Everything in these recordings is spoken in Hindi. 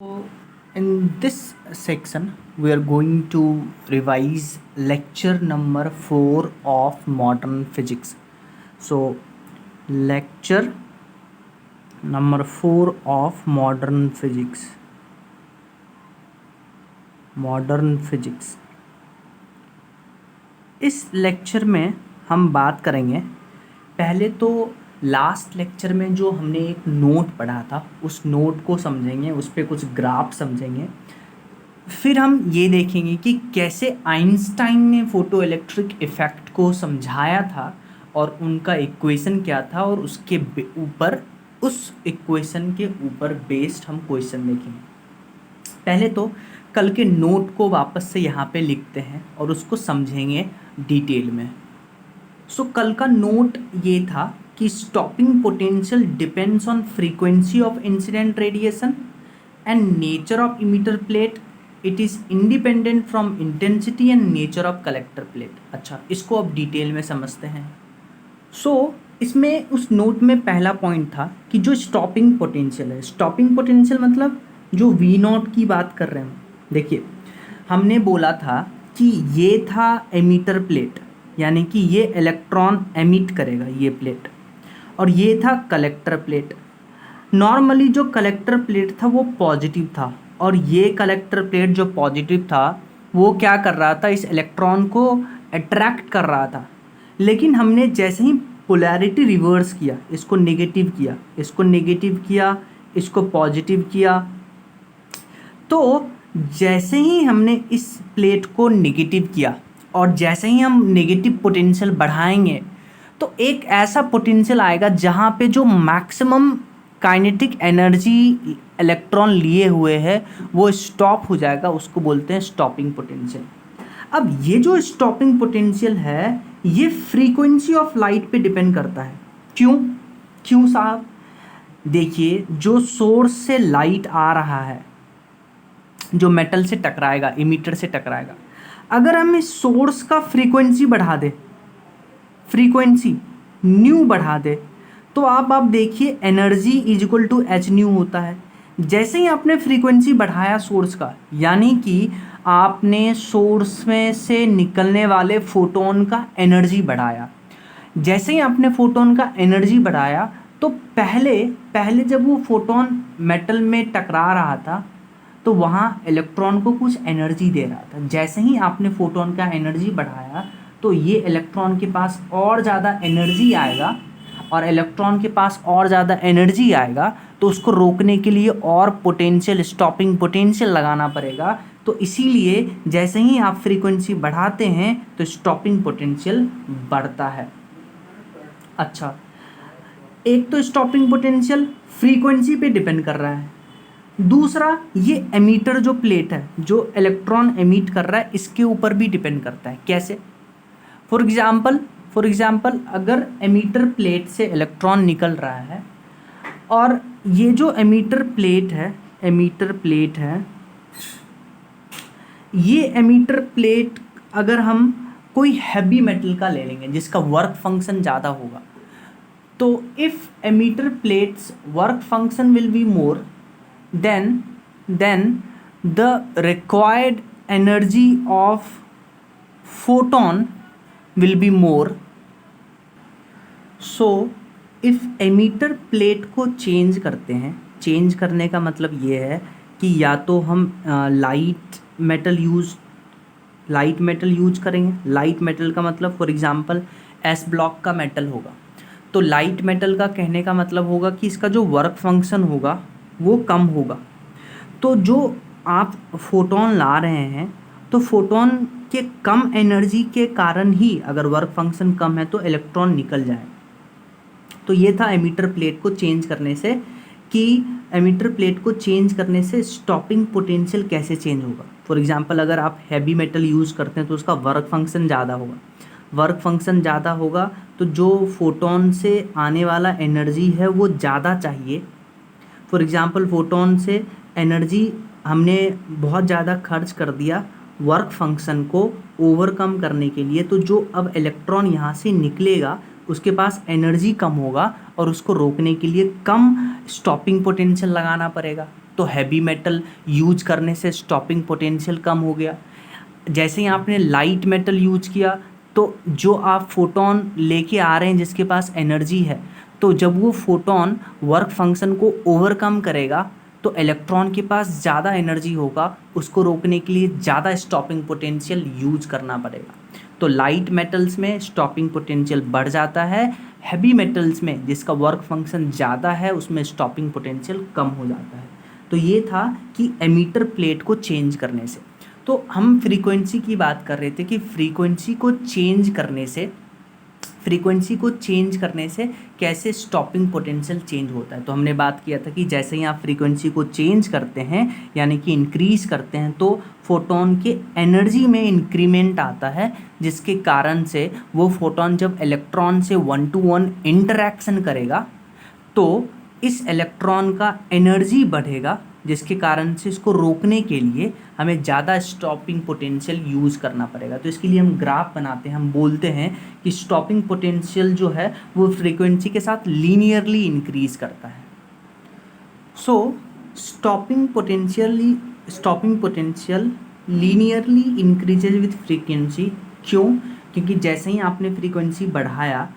So, in this section, we are going to revise lecture number 4 of modern physics. So, lecture number 4 of modern physics. Modern physics. इस लेक्चर में हम बात करेंगे, पहले तो लास्ट लेक्चर में जो हमने एक नोट पढ़ा था उस नोट को समझेंगे, उस पर कुछ ग्राफ समझेंगे। फिर हम ये देखेंगे कि कैसे आइंस्टाइन ने फोटो इलेक्ट्रिक इफ़ेक्ट को समझाया था और उनका इक्वेशन क्या था, और उसके ऊपर उस इक्वेशन के ऊपर बेस्ड हम क्वेश्चन देखेंगे। पहले तो कल के नोट को वापस से यहाँ पे लिखते हैं और उसको समझेंगे डिटेल में। सो कल का नोट ये था कि stopping potential depends on frequency of incident radiation and nature of emitter plate. It is independent from intensity and nature of collector plate. अच्छा, इसको अब डिटेल में समझते हैं। सो इसमें उस नोट में पहला पॉइंट था कि जो स्टॉपिंग पोटेंशियल है, स्टॉपिंग पोटेंशियल मतलब जो वी नॉट की बात कर रहे हैं। देखिए, हमने बोला था कि ये था एमीटर प्लेट, यानी कि ये इलेक्ट्रॉन एमिट करेगा ये प्लेट, और ये था कलेक्टर प्लेट। नॉर्मली जो कलेक्टर प्लेट था वो पॉजिटिव था, और ये कलेक्टर प्लेट जो पॉजिटिव था वो क्या कर रहा था, इस इलेक्ट्रॉन को अट्रैक्ट कर रहा था। लेकिन हमने जैसे ही पोलैरिटी रिवर्स किया, इसको नेगेटिव किया, इसको नेगेटिव किया, इसको पॉजिटिव किया, तो जैसे ही हमने इस प्लेट को नेगेटिव किया और जैसे ही हम नेगेटिव पोटेंशियल बढ़ाएंगे तो एक ऐसा पोटेंशियल आएगा जहाँ पे जो मैक्सिमम काइनेटिक एनर्जी इलेक्ट्रॉन लिए हुए है वो स्टॉप हो जाएगा, उसको बोलते हैं स्टॉपिंग पोटेंशियल। अब ये जो स्टॉपिंग पोटेंशियल है ये फ्रीक्वेंसी ऑफ लाइट पे डिपेंड करता है। क्यों साहब? देखिए, जो सोर्स से लाइट आ रहा है, जो मेटल से टकराएगा, इमीटर से टकराएगा, अगर हम इस सोर्स का फ्रीक्वेंसी बढ़ा दे, फ्रीक्वेंसी न्यू बढ़ा दे, तो आप देखिए energy is equal to h nu होता है। जैसे ही आपने फ्रीक्वेंसी बढ़ाया सोर्स का, यानी कि आपने सोर्स में से निकलने वाले फोटोन का एनर्जी बढ़ाया। जैसे ही आपने फोटोन का एनर्जी बढ़ाया तो पहले जब वो फोटोन मेटल में टकरा रहा था तो वहाँ इलेक्ट्रॉन को कुछ एनर्जी दे रहा था। जैसे ही आपने फोटोन का एनर्जी बढ़ाया तो ये इलेक्ट्रॉन के पास और ज़्यादा एनर्जी आएगा, और इलेक्ट्रॉन के पास और ज़्यादा एनर्जी आएगा तो उसको रोकने के लिए और पोटेंशियल, स्टॉपिंग पोटेंशियल लगाना पड़ेगा। तो इसीलिए जैसे ही आप फ्रीक्वेंसी बढ़ाते हैं तो स्टॉपिंग पोटेंशियल बढ़ता है। अच्छा, एक तो स्टॉपिंग पोटेंशियल फ्रीक्वेंसी पे डिपेंड कर रहा है, दूसरा ये एमीटर जो प्लेट है, जो इलेक्ट्रॉन एमिट कर रहा है, इसके ऊपर भी डिपेंड करता है। कैसे? फॉर एग्जाम्पल अगर एमीटर प्लेट से इलेक्ट्रॉन निकल रहा है और ये जो एमीटर प्लेट है, ये एमीटर प्लेट अगर हम कोई हैवी मेटल का ले लेंगे जिसका वर्क फंक्शन ज़्यादा होगा, तो if emitter plates work function will be more, then the required energy of photon will be more. So if emitter plate को चेंज करते हैं, चेंज करने का मतलब ये है कि या तो हम लाइट मेटल यूज करेंगे। लाइट मेटल का मतलब फॉर एग्जांपल एस ब्लॉक का मेटल होगा, तो लाइट मेटल का कहने का मतलब होगा कि इसका जो वर्क फंक्शन होगा वो कम होगा। तो जो आप फोटोन ला रहे हैं तो फोटोन के कम एनर्जी के कारण ही अगर वर्क फंक्शन कम है तो इलेक्ट्रॉन निकल जाए। तो ये था एमीटर प्लेट को चेंज करने से, कि एमीटर प्लेट को चेंज करने से स्टॉपिंग पोटेंशियल कैसे चेंज होगा। फॉर एग्जांपल अगर आप हैवी मेटल यूज़ करते हैं तो उसका वर्क फंक्शन ज़्यादा होगा, तो जो फोटोन से आने वाला एनर्जी है वो ज़्यादा चाहिए। फॉर एग्जांपल फोटोन से एनर्जी हमने बहुत ज़्यादा खर्च कर दिया वर्क फंक्शन को ओवरकम करने के लिए, तो जो अब इलेक्ट्रॉन यहाँ से निकलेगा उसके पास एनर्जी कम होगा और उसको रोकने के लिए कम स्टॉपिंग पोटेंशियल लगाना पड़ेगा। तो हैवी मेटल यूज करने से स्टॉपिंग पोटेंशियल कम हो गया। जैसे ही आपने लाइट मेटल यूज किया तो जो आप फोटोन लेके आ रहे हैं जिसके पास एनर्जी है, तो जब वो फोटोन वर्क फंक्शन को ओवरकम करेगा तो इलेक्ट्रॉन के पास ज़्यादा एनर्जी होगा, उसको रोकने के लिए ज़्यादा स्टॉपिंग पोटेंशियल यूज करना पड़ेगा। तो लाइट मेटल्स में स्टॉपिंग पोटेंशियल बढ़ जाता है, हैवी मेटल्स में जिसका वर्क फंक्शन ज़्यादा है उसमें स्टॉपिंग पोटेंशियल कम हो जाता है। तो ये था कि एमीटर प्लेट को चेंज करने से। तो हम फ्रीक्वेंसी की बात कर रहे थे कि फ्रीक्वेंसी को चेंज करने से कैसे स्टॉपिंग पोटेंशियल चेंज होता है। तो हमने बात किया था कि जैसे ही आप फ्रीक्वेंसी को चेंज करते हैं यानी कि इंक्रीज करते हैं तो फोटोन के एनर्जी में इंक्रीमेंट आता है, जिसके कारण से वो फोटोन जब इलेक्ट्रॉन से 1-to-1 इंटरैक्शन करेगा तो इस इलेक्ट्रॉन का एनर्जी बढ़ेगा, जिसके कारण से इसको रोकने के लिए हमें ज़्यादा स्टॉपिंग पोटेंशियल यूज़ करना पड़ेगा। तो इसके लिए हम ग्राफ बनाते हैं, हम बोलते हैं कि स्टॉपिंग पोटेंशियल जो है वो फ्रीक्वेंसी के साथ लीनियरली इंक्रीज करता है। So stopping potential linearly increases with frequency. क्यों? क्योंकि जैसे ही आपने फ्रीक्वेंसी बढ़ाया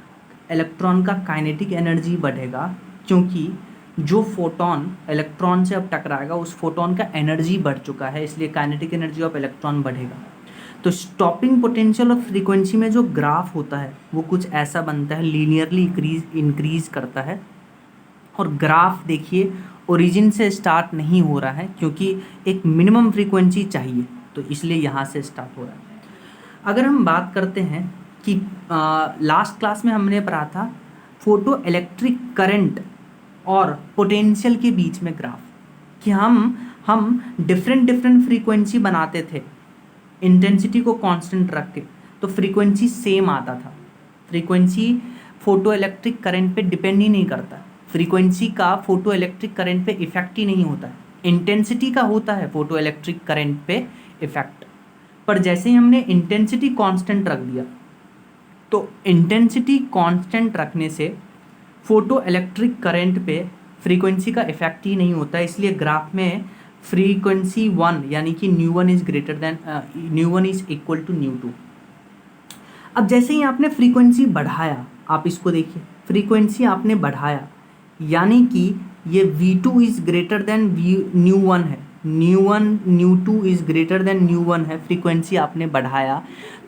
इलेक्ट्रॉन का काइनेटिक एनर्जी बढ़ेगा, क्योंकि जो फोटोन इलेक्ट्रॉन से अब टकराएगा उस फोटोन का एनर्जी बढ़ चुका है, इसलिए काइनेटिक एनर्जी ऑफ इलेक्ट्रॉन बढ़ेगा। तो स्टॉपिंग पोटेंशियल और फ्रीक्वेंसी में जो ग्राफ होता है वो कुछ ऐसा बनता है, लीनियरली इंक्रीज करता है। और ग्राफ देखिए ओरिजिन से स्टार्ट नहीं हो रहा है क्योंकि एक मिनिमम फ्रीक्वेंसी चाहिए, तो इसलिए यहाँ से स्टार्ट हो रहा है। अगर हम बात करते हैं कि लास्ट क्लास में हमने पढ़ा था फोटो इलेक्ट्रिक करंट और पोटेंशियल के बीच में ग्राफ, कि हम डिफरेंट फ्रीक्वेंसी बनाते थे इंटेंसिटी को कांस्टेंट रख के, तो फ्रीक्वेंसी सेम आता था। फ्रीक्वेंसी फोटो इलेक्ट्रिक करंट पे डिपेंड ही नहीं करता, फ्रीक्वेंसी का फोटो इलेक्ट्रिक करंट पे इफेक्ट ही नहीं होता है, इंटेंसिटी का होता है फोटो इलेक्ट्रिक करंट पे इफेक्ट। पर जैसे ही हमने इंटेंसिटी कांस्टेंट रख दिया तो इंटेंसिटी कांस्टेंट रखने से फोटो इलेक्ट्रिक करंट पे फ्रीक्वेंसी का इफेक्ट ही नहीं होता, इसलिए ग्राफ में फ्रीक्वेंसी 1 यानी कि न्यू1 इज इक्वल टू न्यू2। अब जैसे ही आपने फ्रीक्वेंसी बढ़ाया, आप इसको देखिए, फ्रीक्वेंसी आपने बढ़ाया यानी कि ये V2 इज ग्रेटर देन न्यू1 है, न्यू2 इज ग्रेटर देन न्यू1 है, फ्रीक्वेंसी आपने बढ़ाया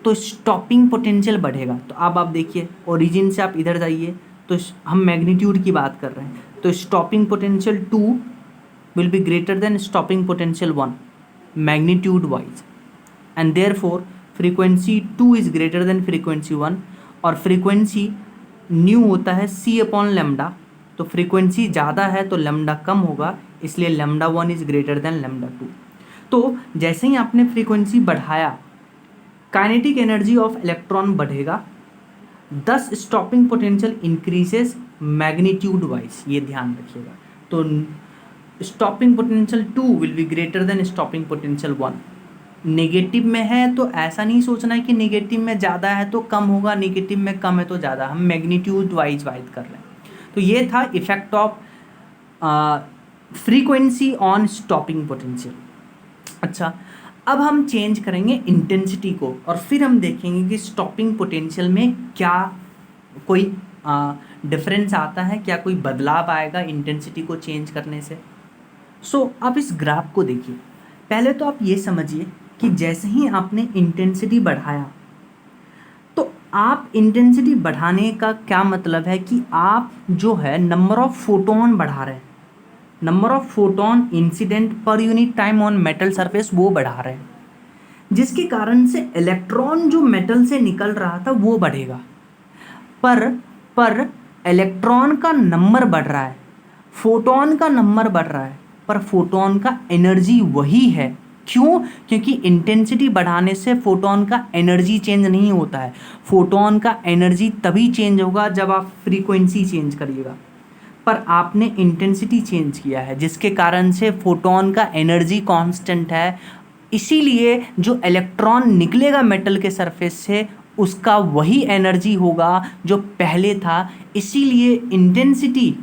तो स्टॉपिंग पोटेंशियल बढ़ेगा। तो अब आप देखिए ओरिजिन से आप इधर जाइए, तो हम मैग्नीट्यूड की बात कर रहे हैं, तो stopping potential 2 will be greater then stopping potential 1 magnitude wise, and therefore frequency 2 is greater than frequency 1, और फ्रीक्वेंसी न्यू होता है c/λ, तो फ्रीक्वेंसी ज़्यादा है तो लैम्डा कम होगा, इसलिए λ1 इज ग्रेटर देन λ2। तो जैसे ही आपने फ्रीक्वेंसी बढ़ाया काइनेटिक एनर्जी ऑफ इलेक्ट्रॉन बढ़ेगा, दस stopping potential increases magnitude wise, ये ध्यान रखिएगा। तो stopping potential 2 will be greater then stopping potential 1। Negative में है तो ऐसा नहीं सोचना है कि नेगेटिव में ज़्यादा है तो कम होगा, नेगेटिव में कम है तो ज़्यादा, हम मैग्नीट्यूड वाइज बात कर रहे हैं। तो ये था effect of frequency on stopping potential. अच्छा, अब हम चेंज करेंगे इंटेंसिटी को और फिर हम देखेंगे कि स्टॉपिंग पोटेंशियल में क्या कोई डिफरेंस आता है, क्या कोई बदलाव आएगा इंटेंसिटी को चेंज करने से। सो आप इस ग्राफ को देखिए, पहले तो आप ये समझिए कि जैसे ही आपने इंटेंसिटी बढ़ाया, तो आप इंटेंसिटी बढ़ाने का क्या मतलब है कि आप जो है नंबर ऑफ फोटोन बढ़ा रहे हैं, number of photon incident per unit time on metal surface वो बढ़ा रहे हैं, जिसके कारण से इलेक्ट्रॉन जो मेटल से निकल रहा था वो बढ़ेगा, पर इलेक्ट्रॉन का नंबर बढ़ रहा है, फोटोन का नंबर बढ़ रहा है, पर फोटोन का एनर्जी वही है। क्यों? क्योंकि इंटेंसिटी बढ़ाने से फोटोन का एनर्जी चेंज नहीं होता है, फोटोन का एनर्जी तभी चेंज होगा जब आप फ्रीक्वेंसी चेंज करिएगा, पर आपने इंटेंसिटी चेंज किया है जिसके कारण से फोटोन का एनर्जी कांस्टेंट है, इसीलिए जो इलेक्ट्रॉन निकलेगा मेटल के सरफेस से उसका वही एनर्जी होगा जो पहले था, इसीलिए इंटेंसिटी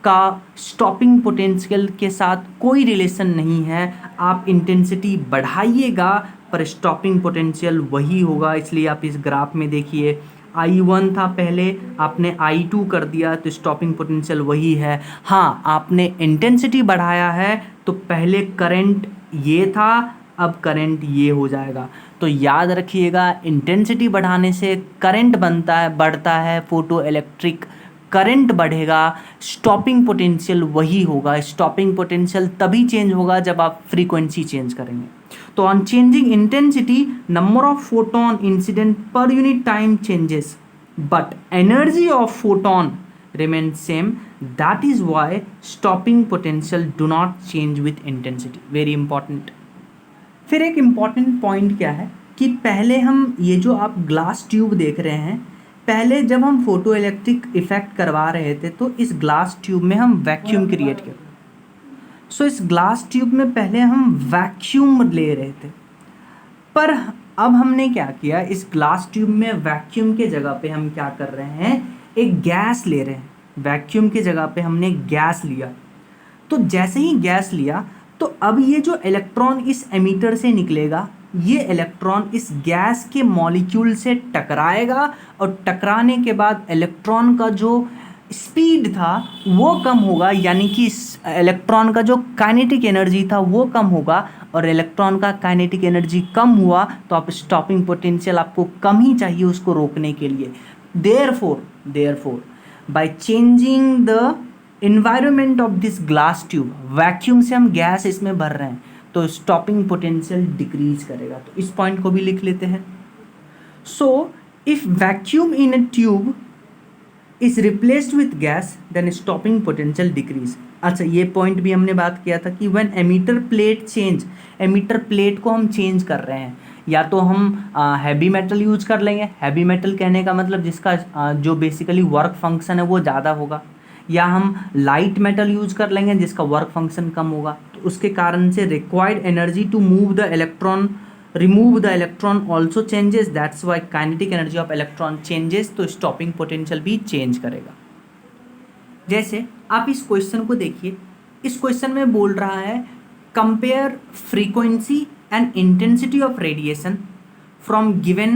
का स्टॉपिंग पोटेंशियल के साथ कोई रिलेशन नहीं है। आप इंटेंसिटी बढ़ाइएगा पर स्टॉपिंग पोटेंशियल वही होगा। इसलिए आप इस ग्राफ में देखिए I1 था पहले, आपने I2 कर दिया तो स्टॉपिंग पोटेंशियल वही है। हाँ, आपने इंटेंसिटी बढ़ाया है तो पहले करंट ये था, अब करंट ये हो जाएगा। तो याद रखिएगा, इंटेंसिटी बढ़ाने से करंट बढ़ता है, फोटो इलेक्ट्रिक करंट बढ़ेगा, स्टॉपिंग पोटेंशियल वही होगा। स्टॉपिंग पोटेंशियल तभी चेंज होगा जब आप फ्रीक्वेंसी चेंज करेंगे। तो on changing intensity number of photon incident per unit time changes but energy of photon remains same. That is why stopping potential do not change with intensity. Very important. फिर एक इम्पॉर्टेंट पॉइंट क्या है कि पहले हम ये जो आप ग्लास ट्यूब देख रहे हैं, पहले जब हम फोटो इलेक्ट्रिक इफेक्ट करवा रहे थे तो इस ग्लास ट्यूब में हम वैक्यूम क्रिएट किया। सो इस ग्लास ट्यूब में पहले हम वैक्यूम ले रहे थे, पर अब हमने क्या किया, इस ग्लास ट्यूब में वैक्यूम के जगह पे हम क्या कर रहे हैं, एक गैस ले रहे हैं। वैक्यूम के जगह पे हमने गैस लिया। तो जैसे ही गैस लिया तो अब ये जो इलेक्ट्रॉन इस एमीटर से निकलेगा, ये इलेक्ट्रॉन इस गैस के मॉलिक्यूल से टकराएगा और टकराने के बाद इलेक्ट्रॉन का जो स्पीड था वो कम होगा, यानी कि इलेक्ट्रॉन का जो काइनेटिक एनर्जी था वो कम होगा। और इलेक्ट्रॉन का काइनेटिक एनर्जी कम हुआ तो आप स्टॉपिंग पोटेंशियल आपको कम ही चाहिए उसको रोकने के लिए। Therefore, by changing the environment of this glass tube, vacuum से हम गैस इसमें भर रहे हैं तो स्टॉपिंग पोटेंशियल डिक्रीज करेगा। तो इस पॉइंट को भी लिख लेते हैं। So if vacuum in a tube is replaced with gas then stopping potential decrease. अच्छा, ये पॉइंट भी हमने बात किया था कि when emitter plate change, emitter plate को हम चेंज कर रहे हैं, या तो हम हैवी मेटल यूज कर लेंगे। हैवी मेटल कहने का मतलब जिसका जो बेसिकली वर्क फंक्शन है वो ज़्यादा होगा, या हम लाइट मेटल यूज कर लेंगे जिसका वर्क फंक्शन कम होगा। तो उसके कारण से required energy to move the electron, remove the electron also changes. That's why kinetic energy of electron changes, तो स्टॉपिंग पोटेंशियल भी चेंज करेगा। जैसे आप इस क्वेश्चन को देखिए, इस क्वेश्चन में बोल रहा है compare frequency and intensity of radiation from given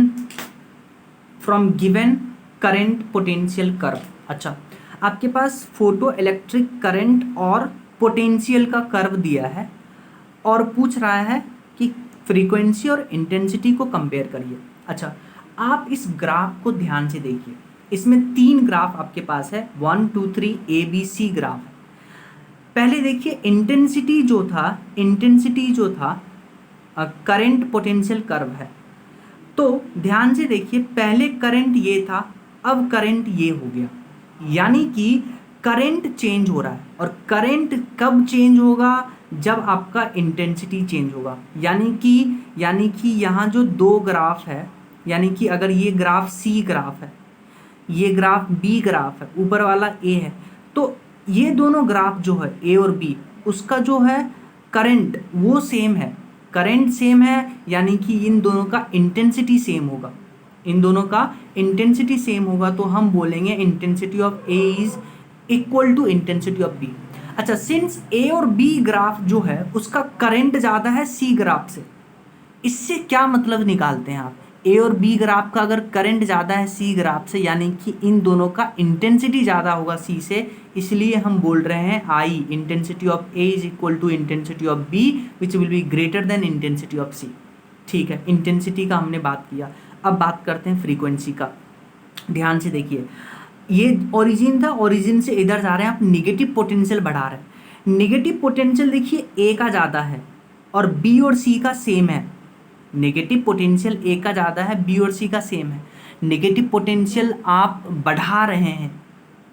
current potential curve। अच्छा, आपके पास फोटो इलेक्ट्रिक करंट और पोटेंशियल का कर्व दिया है और पूछ रहा है कि फ्रीक्वेंसी और इंटेंसिटी को कंपेयर करिए। अच्छा, आप इस ग्राफ को ध्यान से देखिए, इसमें 3 ग्राफ आपके पास है, 1 2 3 ABC ग्राफ है। पहले देखिए इंटेंसिटी जो था करंट पोटेंशियल कर्व है। तो ध्यान से देखिए, पहले करंट ये था, अब करंट ये हो गया, यानी कि करंट चेंज हो रहा है। और करंट कब चेंज होगा, जब आपका इंटेंसिटी चेंज होगा। यानी कि यहाँ जो 2 ग्राफ है, यानी कि अगर ये ग्राफ C ग्राफ है, ये ग्राफ B ग्राफ है, ऊपर वाला A है, तो ये दोनों ग्राफ जो है A और B, उसका जो है करंट वो सेम है, करंट सेम है, यानी कि इन दोनों का इंटेंसिटी सेम होगा। तो हम बोलेंगे intensity of A is equal to intensity of B। अच्छा, सिंस A और B ग्राफ जो है उसका करंट ज़्यादा है C ग्राफ से, इससे क्या मतलब निकालते हैं आप, A और B ग्राफ का अगर करंट ज़्यादा है C ग्राफ से, यानी कि इन दोनों का इंटेंसिटी ज़्यादा होगा C से, इसलिए हम बोल रहे हैं I intensity of A is equal to intensity of B which will be greater than intensity of C। ठीक है, इंटेंसिटी का हमने बात किया। अब बात करते हैं फ्रीक्वेंसी का। ध्यान से देखिए, ये ओरिजिन था, ओरिजिन से इधर जा रहे हैं, आप निगेटिव पोटेंशियल बढ़ा रहे हैं। निगेटिव पोटेंशियल देखिए A का ज़्यादा है और B और C का सेम है। नेगेटिव पोटेंशियल A का ज़्यादा है, B और C का सेम है। नेगेटिव पोटेंशियल आप बढ़ा रहे हैं,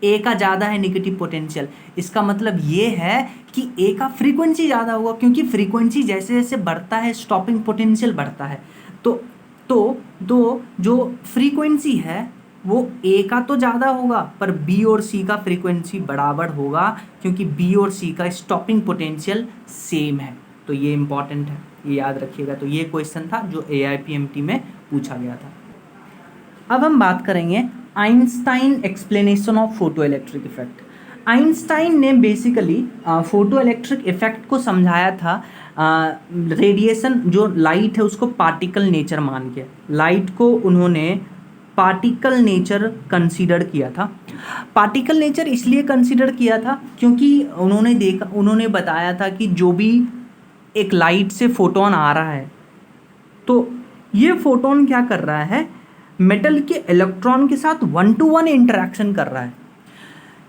A का ज़्यादा है नेगेटिव पोटेंशियल, इसका मतलब ये है कि A का फ्रीक्वेंसी ज़्यादा होगा, क्योंकि फ्रीक्वेंसी जैसे जैसे बढ़ता है स्टॉपिंग पोटेंशियल बढ़ता है। तो जो फ्रीक्वेंसी है वो A का तो ज़्यादा होगा, पर B और C का फ्रीक्वेंसी बराबर होगा, क्योंकि B और C का स्टॉपिंग पोटेंशियल सेम है। तो ये इंपॉर्टेंट है, ये याद रखिएगा। तो ये क्वेश्चन था जो AIPMT में पूछा गया था। अब हम बात करेंगे Einstein explanation of photo electric effect. Einstein ने बेसिकली फोटो इलेक्ट्रिक इफेक्ट को समझाया था रेडिएशन जो लाइट है उसको पार्टिकल नेचर मान के। लाइट को उन्होंने पार्टिकल नेचर कंसीडर किया था। पार्टिकल नेचर इसलिए कंसीडर किया था क्योंकि उन्होंने बताया था कि जो भी एक लाइट से फोटोन आ रहा है तो ये फोटोन क्या कर रहा है, मेटल के इलेक्ट्रॉन के साथ 1-to-1 इंटरेक्शन कर रहा है।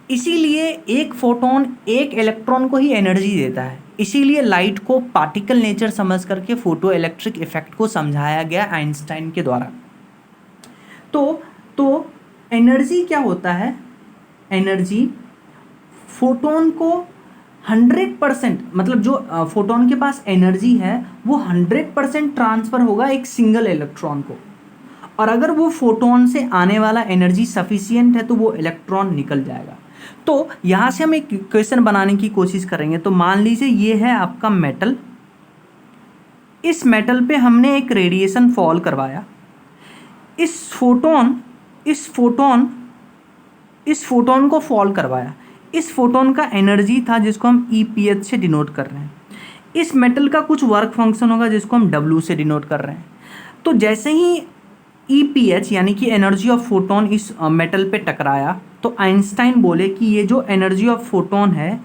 इसीलिए एक फोटोन एक इलेक्ट्रॉन को ही एनर्जी देता है। इसीलिए लाइट को पार्टिकल नेचर समझ करके फोटो इलेक्ट्रिक इफेक्ट को समझाया गया आइंस्टाइन के द्वारा। तो एनर्जी क्या होता है, एनर्जी फोटोन को 100% मतलब जो फोटोन के पास एनर्जी है वो 100% ट्रांसफ़र होगा एक सिंगल इलेक्ट्रॉन को, और अगर वो फोटोन से आने वाला एनर्जी सफिशियंट है तो वो इलेक्ट्रॉन निकल जाएगा। तो यहाँ से हम एक क्वेश्चन बनाने की कोशिश करेंगे। तो मान लीजिए ये है आपका मेटल, इस मेटल पे हमने एक रेडिएशन फॉल करवाया। इस फोटोन को फॉल करवाया। इस फोटोन का एनर्जी था जिसको हम EPH से डिनोट कर रहे हैं। इस मेटल का कुछ वर्क फंक्शन होगा जिसको हम W से डिनोट कर रहे हैं। तो जैसे ही EPH यानी कि एनर्जी ऑफ फोटोन इस मेटल पे टकराया तो आइंस्टाइन बोले कि ये जो एनर्जी ऑफ फोटोन है,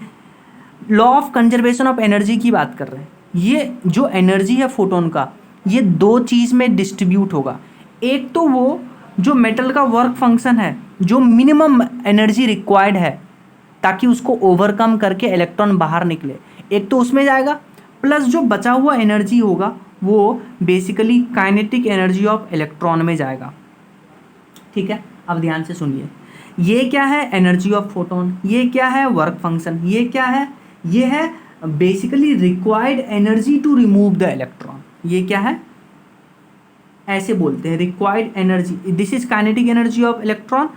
law of conservation of energy की बात कर रहे हैं, ये जो एनर्जी है फोटोन का ये दो चीज़ में डिस्ट्रीब्यूट होगा। एक तो वो जो मेटल का वर्क फंक्शन है, जो मिनिमम एनर्जी रिक्वायर्ड है ताकि उसको ओवरकम करके इलेक्ट्रॉन बाहर निकले, एक तो उसमें जाएगा, प्लस जो बचा हुआ एनर्जी होगा वो basically kinetic energy of electron में जाएगा। ठीक है, अब ध्यान से सुनिए। ये क्या है, एनर्जी ऑफ फोटोन। ये क्या है, वर्क फंक्शन। ये क्या है, ये है basically required energy to remove the electron. ये क्या है, ऐसे बोलते हैं required energy, this is kinetic energy of electron.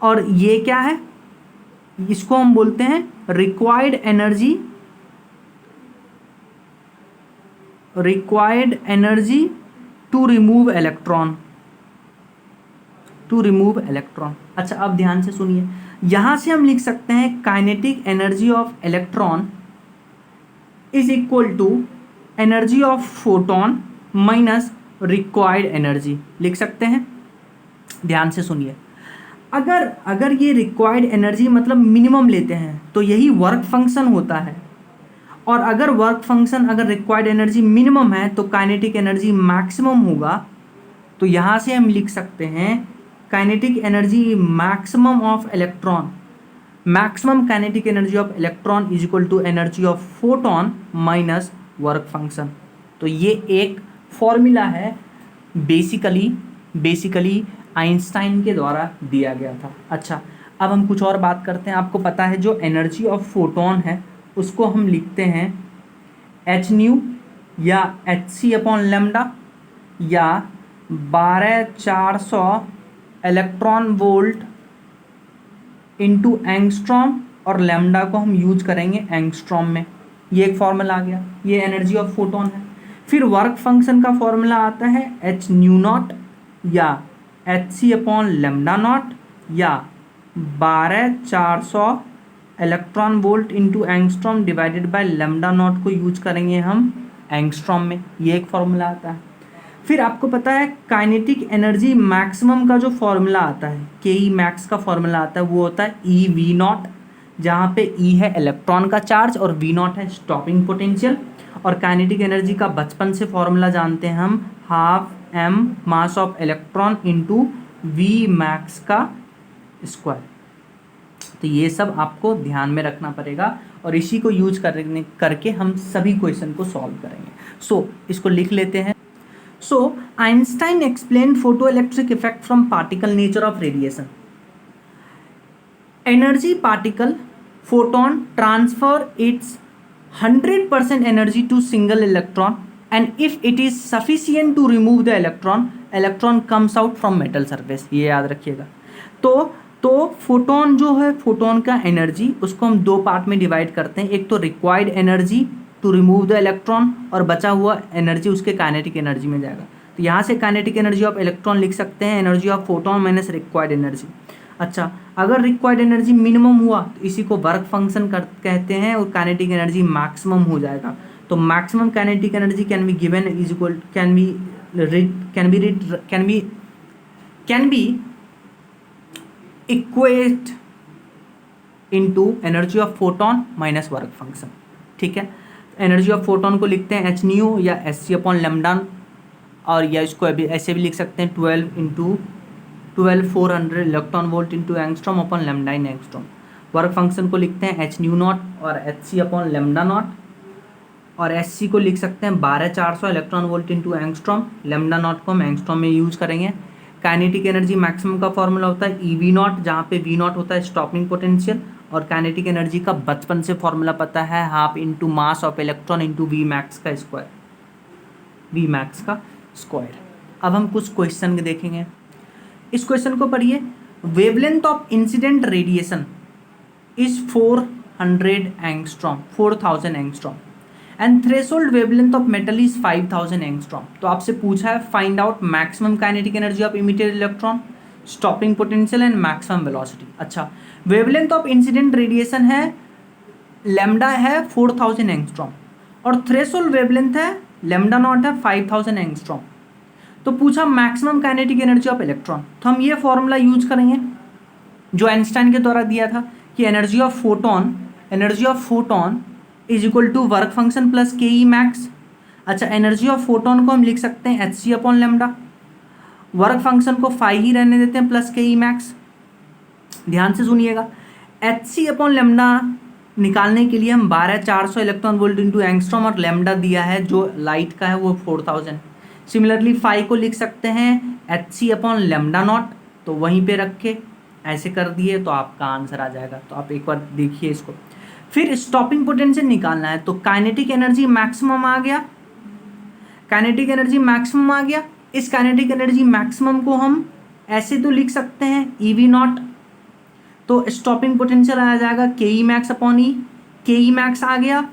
और ये क्या है, इसको हम बोलते हैं required energy to remove electron, अच्छा अब ध्यान से सुनिए, यहां से हम लिख सकते हैं kinetic energy of electron is equal to energy of photon minus required energy, लिख सकते हैं। ध्यान से सुनिए, अगर ये रिक्वायर्ड एनर्जी मतलब मिनिमम लेते हैं तो यही वर्क फंक्शन होता है, और अगर रिक्वायर्ड एनर्जी मिनिमम है तो काइनेटिक एनर्जी मैक्सिमम होगा। तो यहाँ से हम लिख सकते हैं kinetic energy maximum of electron, maximum kinetic energy of electron is equal to energy of photon minus work function. तो ये एक फॉर्मूला है बेसिकली आइंस्टाइन के द्वारा दिया गया था। अच्छा, अब हम कुछ और बात करते हैं। आपको पता है जो एनर्जी ऑफ फोटोन है उसको हम लिखते हैं hν या hc/λ या 12400 इलेक्ट्रॉन वोल्ट इंटू एंगस्ट्रॉम, और लैम्डा को हम यूज करेंगे एंगस्ट्रॉम में। ये एक फॉर्मूला आ गया, ये एनर्जी ऑफ फोटोन है। फिर वर्क फंक्शन का फॉर्मूला आता है hν0 या hc/λ0 या 12400 electron volt into angstrom divided by λ0 को यूज करेंगे हम एंगस्ट्रॉम में। ये एक फॉर्मूला आता है। फिर आपको पता है काइनेटिक एनर्जी मैक्सिमम का जो फॉर्मूला आता है, Ke मैक्स का फॉर्मूला आता है, वो होता है eV0, जहाँ पे E है इलेक्ट्रॉन का चार्ज और V0 है स्टॉपिंग पोटेंशियल। और काइनेटिक एनर्जी का बचपन से फॉर्मूला जानते हैं हम, 12m mass of electron into V max का स्क्वायर। तो ये सब आपको ध्यान में रखना पड़ेगा और इसी को यूज करके हम सभी क्वेश्चन को सॉल्व करेंगे। सो इसको लिख लेते हैं। So Einstein explain photoelectric effect from particle nature of radiation. Energy particle photon transfer its 100% energy to single electron, and if it is sufficient to remove the electron comes out from metal surface। ये याद रखिएगा। तो फोटोन जो है, फोटोन का एनर्जी उसको हम दो पार्ट में डिवाइड करते हैं। एक तो required energy to remove the electron, और बचा हुआ एनर्जी उसके काइनेटिक एनर्जी में जाएगा। तो यहाँ से काइनेटिक एनर्जी ऑफ इलेक्ट्रॉन लिख सकते हैं energy of photon minus required energy. अच्छा, अगर रिक्वायर्ड एनर्जी मिनिमम हुआ तो इसी को वर्क फंक्शन कहते हैं और काइनेटिक एनर्जी मैक्सिमम हो जाएगा। तो maximum kinetic energy can be given is equal can be equate into energy of photon minus work function. ठीक है, एनर्जी ऑफ फोटोन को लिखते हैं एच न्यू या एस सी अपॉन लेमडा, और या इसको अभी ऐसे भी लिख सकते हैं 12 electron volt into angstrom upon lambda in angstrom. Work function को लिखते हैं एच न्यू नॉट और H C upon lambda not, और एस सी को लिख सकते हैं 12400 electron volt into angstrom. Lambda not को हम एंगस्ट्रॉम में यूज करेंगे। काइनेटिक एनर्जी मैक्सिमम का फॉर्मूला होता है ई वी नॉट, जहाँ पे वी नॉट होता है स्टॉपिंग पोटेंशियल, और काइनेटिक एनर्जी का बचपन से फॉर्मूला पता है, half into mass of electron into v max का स्क्वायर, वी मैक्स का स्क्वायर। अब हम कुछ क्वेश्चन देखेंगे। इस क्वेश्चन को पढ़िए। Wavelength of incident radiation is 4000 angstrom and threshold wavelength of metal is 5000 angstrom. तो आपसे पूछा है find out maximum kinetic energy of emitted electron, stopping potential and maximum velocity. अच्छा, वेवलेंथ ऑफ इंसिडेंट रेडिएशन है लैम्डा है 4000 एंगस्ट्रॉम और थ्रेशोल्ड वेवलेंथ है लैम्डा नॉट है 5000 एंगस्ट्रॉम। तो पूछा maximum kinetic energy of electron, तो हम ये फॉर्मूला यूज करेंगे जो आइंस्टाइन के द्वारा दिया था कि energy of photon is equal to work function plus के ई मैक्स। अच्छा, एनर्जी ऑफ फोटोन को हम लिख सकते हैं एच सी अपॉन लेमडा, वर्क फंक्शन को फाइव ही रहने देते हैं प्लस के ई मैक्स। ध्यान से सुनिएगा, एच सी अपॉन लेमडा निकालने के लिए हम 12400 इलेक्ट्रॉन वोल्ट इंटू एंगस्ट्रॉम और लेमडा दिया है जो लाइट का है वो 4000। सिमिलरली फाइव को लिख सकते हैं एच सी अपॉन लेमडा नॉट, तो वहीं पे रख के ऐसे कर दिए तो आपका आंसर आ जाएगा। तो आप एक बार देखिए इसको। फिर स्टॉपिंग पोटेंशियल निकालना है, तो काइनेटिक एनर्जी मैक्सिमम आ गया, इस काइनेटिक एनर्जी मैक्सिमम को हम ऐसे तो लिख सकते हैं ई वी नॉट, तो स्टॉपिंग पोटेंशियल आ जाएगा के ई मैक्स अपॉन ई, के ई मैक्स आ गया,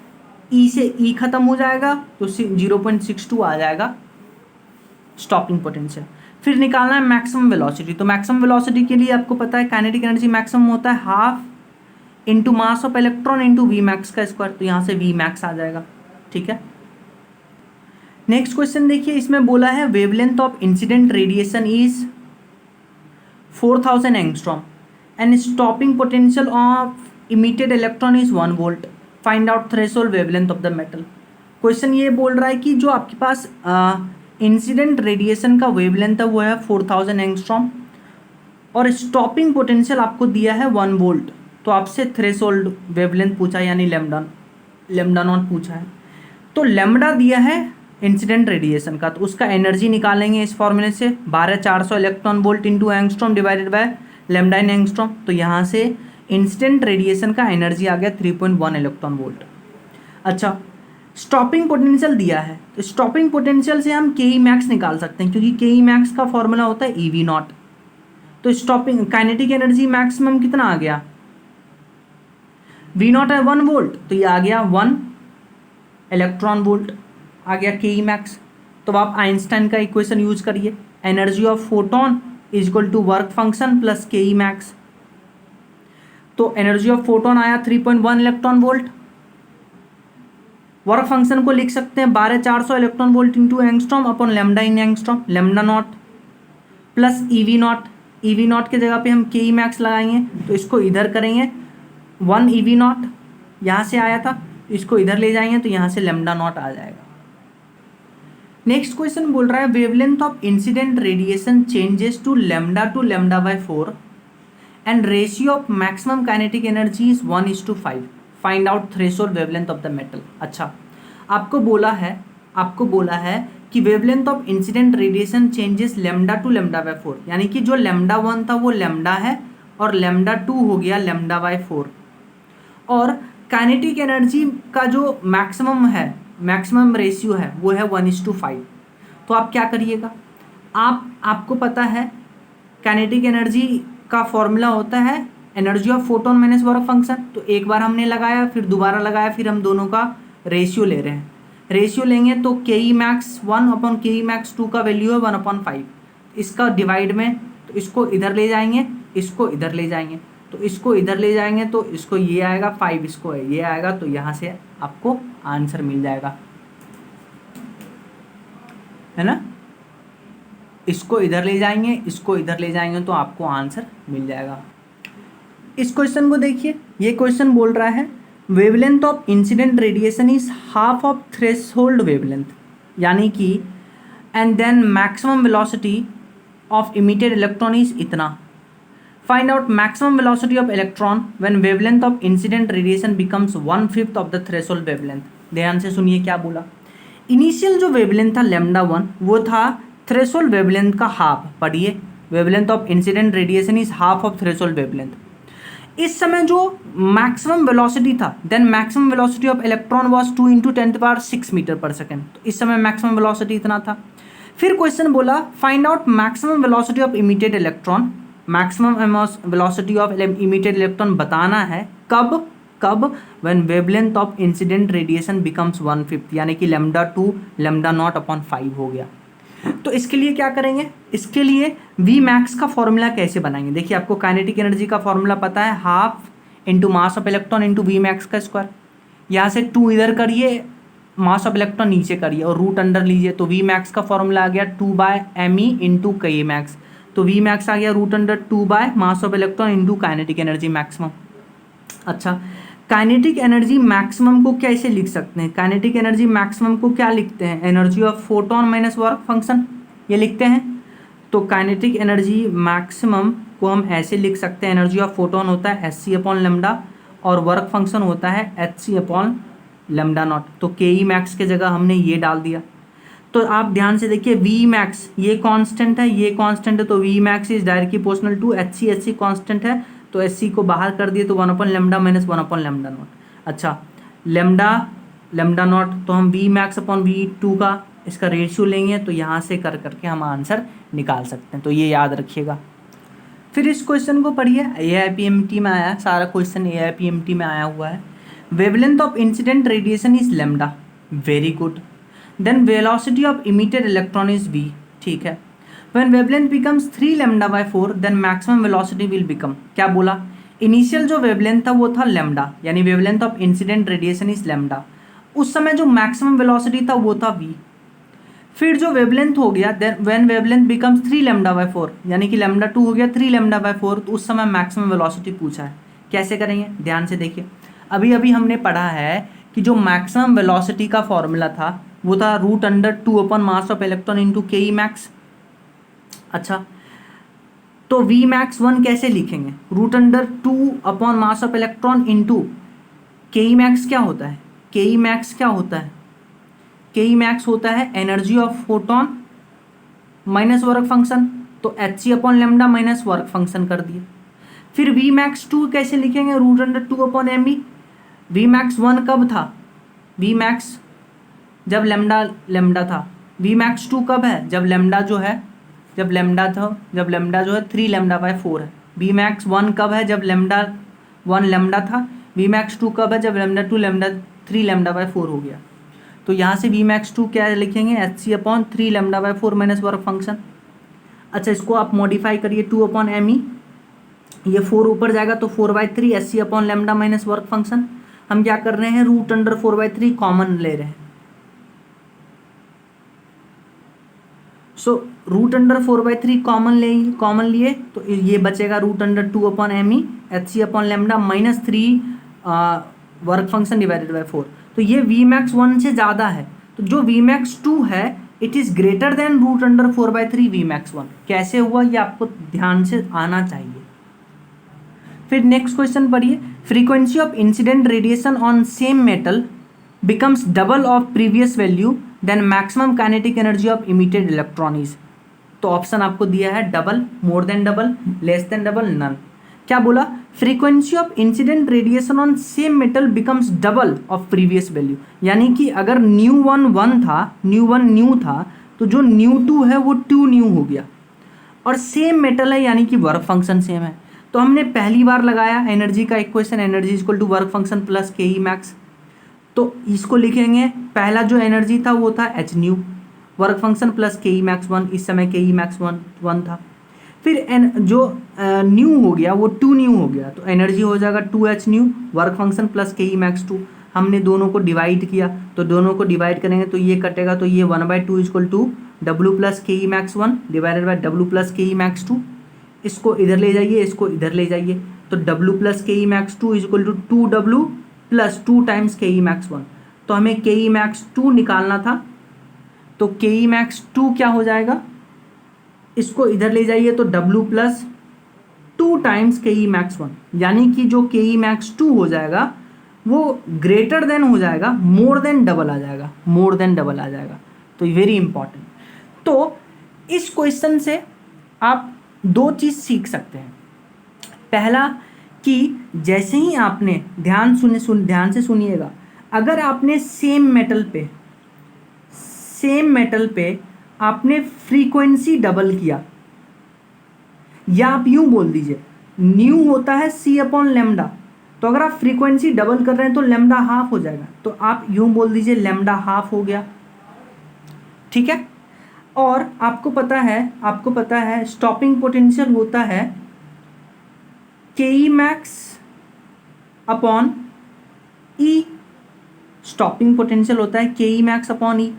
ई से ई खत्म हो जाएगा तो 0.62 आ जाएगा स्टॉपिंग पोटेंशियल। फिर निकालना है मैक्सिमम वेलोसिटी, तो मैक्सिमम वेलोसिटी के लिए आपको पता है काइनेटिक एनर्जी मैक्सिमम होता है half into mass of electron into v max का स्क्वायर, तो यहाँ से वी मैक्स आ जाएगा। ठीक है, नेक्स्ट क्वेश्चन देखिए, इसमें बोला है wavelength of incident radiation is 4000 angstrom and stopping potential of emitted electron is 1 volt, find out threshold wavelength of the metal. Question ये बोल रहा है कि जो आपके पास इंसिडेंट रेडिएशन का वेवलेंथ है वो है 4000 एंगस्ट्रॉम और स्टॉपिंग पोटेंशियल आपको दिया है 1 वोल्ट, तो आपसे थ्रेशोल्ड वेवलेंथ पूछा है यानी लेमडा नॉट पूछा है। तो लेमडा दिया है इंसिडेंट रेडिएशन का, तो उसका एनर्जी निकालेंगे इस फॉर्मूले से 12400 electron volt into angstrom divided by lambda in angstrom, तो यहाँ से इंसिडेंट रेडिएशन का एनर्जी आ गया 3.1 इलेक्ट्रॉन वोल्ट। अच्छा, स्टॉपिंग पोटेंशियल दिया है, तो स्टॉपिंग पोटेंशियल से हम के ई मैक्स निकाल सकते हैं क्योंकि के ई मैक्स का फॉर्मूला होता है ई वी नॉट। तो स्टॉपिंग काइनेटिक एनर्जी मैक्सिमम कितना आ गया, वी नॉट है 1 वोल्ट, तो ये आ गया 1 इलेक्ट्रॉन वोल्ट आ गया के ई मैक्स। तो आप आइंस्टाइन का इक्वेशन यूज करिए, energy of photon is equal to work function plus के ई मैक्स। तो एनर्जी ऑफ फोटोन आया 3.1 इलेक्ट्रॉन वोल्ट, वर्क फंक्शन को लिख सकते हैं 12400 electron volt into angstrom upon lambda in angstrom, lambda not plus E V not, E V not के जगह पे हम के ई मैक्स लगाएंगे तो इसको इधर करेंगे 1 ई वी नॉट यहाँ से आया था, इसको इधर ले जाएंगे तो यहाँ से लेमडा नॉट आ जाएगा। नेक्स्ट क्वेश्चन बोल रहा है wavelength of incident radiation changes to lambda by 4 and ratio of maximum kinetic energy is 1:5, find out threshold wavelength of the metal. अच्छा, आपको बोला है कि wavelength of incident radiation changes lambda by 4, यानी कि जो लेमडा 1 था वो लेमडा है और लेमडा 2 हो गया लेमडा बाय 4, और काइनेटिक एनर्जी का जो मैक्सिमम रेशियो है वो है 1:5। तो आप क्या करिएगा, आपको पता है काइनेटिक एनर्जी का फॉर्मूला होता है energy of photon minus work function, तो एक बार हमने लगाया फिर दोबारा लगाया फिर हम दोनों का रेशियो ले रहे हैं। रेशियो लेंगे तो के ई मैक्स 1 अपॉन के ई मैक्स 2 का वैल्यू है 1/5, इसका डिवाइड में तो इसको इधर ले जाएंगे, इसको इधर ले जाएंगे, तो इसको इधर ले जाएंगे तो इसको ये आएगा 5, इसको ये आएगा, तो यहाँ से आपको आंसर मिल जाएगा, है ना। इसको इधर ले जाएंगे, इसको इधर ले जाएंगे तो आपको आंसर मिल जाएगा। इस क्वेश्चन को देखिए, ये क्वेश्चन बोल रहा है wavelength of incident radiation is half of threshold wavelength, यानी कि and then maximum velocity of emitted electron is इतना। Find out maximum velocity of electron when wavelength of incident radiation becomes 1/5 of the threshold wavelength. ध्यान से सुनिए क्या बोला। इनिशियल जो वेवलेंथ था λ1 वो था थ्रेशोल्ड वेवलेंथ का हाफ। पढ़िए, wavelength of incident radiation is half of threshold wavelength. इस समय जो मैक्सिमम वेलोसिटी था, then maximum velocity of electron was 2 × 10⁶ metre per second. तो इस समय मैक्सिमम वेलोसिटी इतना था। फिर क्वेश्चन बोला find out maximum velocity of emitted electron. Maximum velocity of emitted electron बताना है कब when wavelength of incident radiation becomes 1/5, यानी कि λ2 λ0/5 हो गया। तो इसके लिए क्या करेंगे, इसके लिए वी मैक्स का फॉर्मूला कैसे बनाएंगे। देखिए, आपको काइनेटिक एनर्जी का फॉर्मूला पता है, half into mass of electron into v max का स्क्वायर। यहाँ से 2 इधर करिए, मास ऑफ इलेक्ट्रॉन नीचे करिए और रूट अंडर लीजिए, तो वी मैक्स का फॉर्मूला आ गया 2/me इंटू के मैक्स। तो वी मैक्स आ गया √2 मास of electron into kinetic energy maximum. अच्छा, काइनेटिक एनर्जी मैक्सिमम को कैसे लिख सकते हैं। काइनेटिक एनर्जी मैक्सिमम को क्या लिखते हैं, energy of photon minus work function, ये लिखते हैं। तो काइनेटिक एनर्जी मैक्सिमम को हम ऐसे लिख सकते हैं, एनर्जी ऑफ फोटोन होता है hc/λ और वर्क फंक्शन होता है hc/λ0। तो के ई मैक्स के जगह हमने ये डाल दिया। तो आप ध्यान से देखिए, वी मैक्स ये कांस्टेंट है, ये कांस्टेंट है, तो v max is directly proportional to hc constant है, तो hc को बाहर कर दिए तो 1/λ माइनस 1/λ0। अच्छा, λ0 तो हम वी मैक्स अपॉन V2 का इसका रेशियो लेंगे, तो यहाँ से कर करके हम आंसर निकाल सकते हैं, तो ये याद रखिएगा। फिर इस क्वेश्चन को पढ़िए, AIPMT में आया, सारा क्वेश्चन AIPMT में आया हुआ है। Wavelength of incident radiation is λ, very good. Then velocity of emitted electron is v, ठीक है। When wavelength becomes 3λ/4 then maximum velocity will become, क्या बोला, इनिशियल जो वेवलेंथ था वो था λ, यानी wavelength of incident radiation is λ। उस समय जो मैक्सिमम वेलोसिटी था वो था v। फिर जो वेवलेंथ हो गया, देन व्हेन वेवलेंथ बिकम्स 3λ/4, यानी कि λ2 हो गया 3λ/4, तो उस समय मैक्सिमम वेलोसिटी पूछा है। कैसे करेंगे, ध्यान से देखिए। अभी हमने पढ़ा है कि जो मैक्सिमम वेलोसिटी का फॉर्मूला था वो था √2 मास ऑफ इलेक्ट्रॉन इंटू के ई मैक्स। अच्छा, तो वी मैक्स 1 कैसे लिखेंगे, √2 मास ऑफ इलेक्ट्रॉन इंटू के ई मैक्स। क्या होता है के ई मैक्स, क्या होता है के ई मैक्स होता है energy of photon minus work function, तो hc/λ माइनस वर्क फंक्शन कर दिए। फिर वी मैक्स 2 कैसे लिखेंगे, √2/me। वी मैक्स 1 कब था, वी मैक्स जब लैम्डा था। वी मैक्स 2 कब है, जब लैम्डा जो है 3λ/4 है। वी मैक्स 1 कब है, जब λ1 लैम्डा था। वी मैक्स 2 कब है, जब λ2 3λ/4 हो गया। तो यहाँ से वी मैक्स 2 क्या लिखेंगे, hc/3λ/4 माइनस वर्क फंक्शन। अच्छा, इसको आप मॉडिफाई करिए 2/me, ये 4 ऊपर जाएगा तो 4/3 hc/λ माइनस वर्क फंक्शन। हम क्या कर रहे हैं, √4/3 कॉमन ले रहे हैं। सो √4/3 कॉमन लिए तो ये बचेगा √2/me hc/λ minus 3 work function divided by 4। तो ये वी मैक्स 1 से ज़्यादा है, तो जो वी मैक्स 2 है it is greater than √4/3 v max 1। कैसे हुआ ये आपको ध्यान से आना चाहिए। फिर नेक्स्ट क्वेश्चन पढ़िए, frequency of incident radiation on same metal becomes double of previous value then maximum kinetic energy of emitted electron is. तो ऑप्शन आपको दिया है double, more than double, less than double, none. क्या बोला, frequency of incident radiation on same metal becomes double of previous value, यानी कि अगर ν1 था, ν1 न्यू था, तो जो ν2 है वो 2 न्यू हो गया। और सेम मेटल है यानी कि वर्क फंक्शन सेम है। तो हमने पहली बार लगाया एनर्जी का equation, energy equal to work function plus के ई मैक्स। तो इसको लिखेंगे, पहला जो एनर्जी था वो था h new, work function plus के ई मैक्स 1, इस समय के ई मैक्स 1 था। फिर जो न्यू हो गया वो 2 न्यू हो गया, तो एनर्जी हो जाएगा 2h new work function plus के ई मैक्स 2। हमने दोनों को डिवाइड किया, तो दोनों को डिवाइड करेंगे तो ये कटेगा, तो ये 1/2 इक्वल टू डब्ल्यू प्लस के ई max 1 divided by W plus के ई मैक्स 2। इसको इधर ले जाइए, इसको इधर ले जाइए, तो डब्ल्यू प्लस के ई max 2 equal to 2w plus 2 times K E max 1। तो हमें के ई मैक्स 2 निकालना था, तो के ई मैक्स 2 क्या हो जाएगा, इसको इधर ले जाइए तो w प्लस 2 टाइम्स के ई मैक्स 1, यानी कि जो के ई मैक्स 2 हो जाएगा वो ग्रेटर देन हो जाएगा, मोर देन डबल आ जाएगा, मोर देन डबल आ जाएगा। तो वेरी इंपॉर्टेंट। तो इस क्वेश्चन से आप दो चीज़ सीख सकते हैं। पहला कि जैसे ही आपने ध्यान से सुनिएगा, अगर आपने सेम मेटल पे आपने फ्रीक्वेंसी डबल किया, या आप यूं बोल दीजिए न्यू होता है C अपॉन लेमडा, तो अगर आप फ्रीक्वेंसी डबल कर रहे हैं तो लेमडा हाफ हो जाएगा, तो आप यूं बोल दीजिए लेमडा हाफ हो गया, ठीक है। और आपको पता है स्टॉपिंग पोटेंशियल होता है के ई मैक्स अपॉन ई, स्टॉपिंग पोटेंशियल होता है के ई मैक्स अपॉन ई।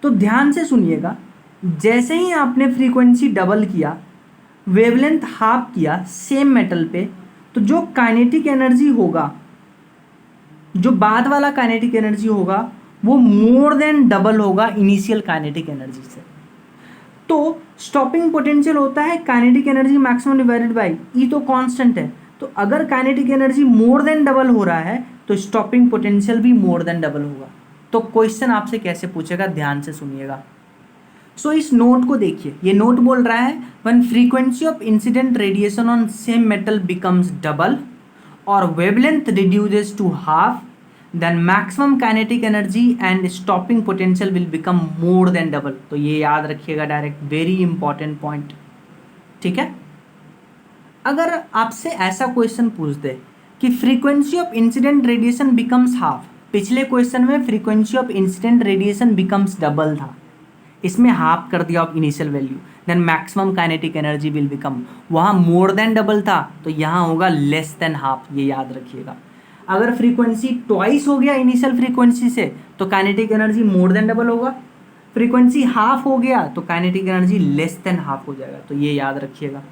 तो ध्यान से सुनिएगा, जैसे ही आपने फ्रीक्वेंसी डबल किया, वेवलेंथ हाफ किया सेम मेटल पे, तो जो काइनेटिक एनर्जी होगा, जो बाद वाला काइनेटिक एनर्जी होगा वो मोर देन डबल होगा इनिशियल काइनेटिक एनर्जी से। तो स्टॉपिंग पोटेंशियल होता है kinetic energy maximum divided by E, तो कांस्टेंट है। तो अगर kinetic energy more than double हो रहा है तो स्टॉपिंग पोटेंशियल भी मोर देन डबल होगा। तो क्वेश्चन आपसे कैसे पूछेगा, ध्यान से सुनिएगा। सो इस नोट को देखिए, ये नोट बोल रहा है when frequency of incident radiation on same metal becomes double और wavelength reduces to half, then maximum kinetic energy and stopping potential will become more than double. तो ये याद रखिएगा डायरेक्ट, वेरी इंपॉर्टेंट पॉइंट, ठीक है। अगर आपसे ऐसा क्वेश्चन पूछ दे कि frequency of incident radiation becomes half, पिछले क्वेश्चन में frequency of incident radiation becomes double था, इसमें हाफ कर दिया of initial value, then maximum kinetic energy will become, वहाँ मोर देन डबल था तो यहाँ होगा लेस देन हाफ, ये याद रखिएगा। अगर फ्रीक्वेंसी ट्वाइस हो गया इनिशियल फ्रीक्वेंसी से तो kinetic energy more than double होगा, फ्रीक्वेंसी हाफ हो गया तो kinetic energy less than half हो जाएगा, तो ये याद रखिएगा।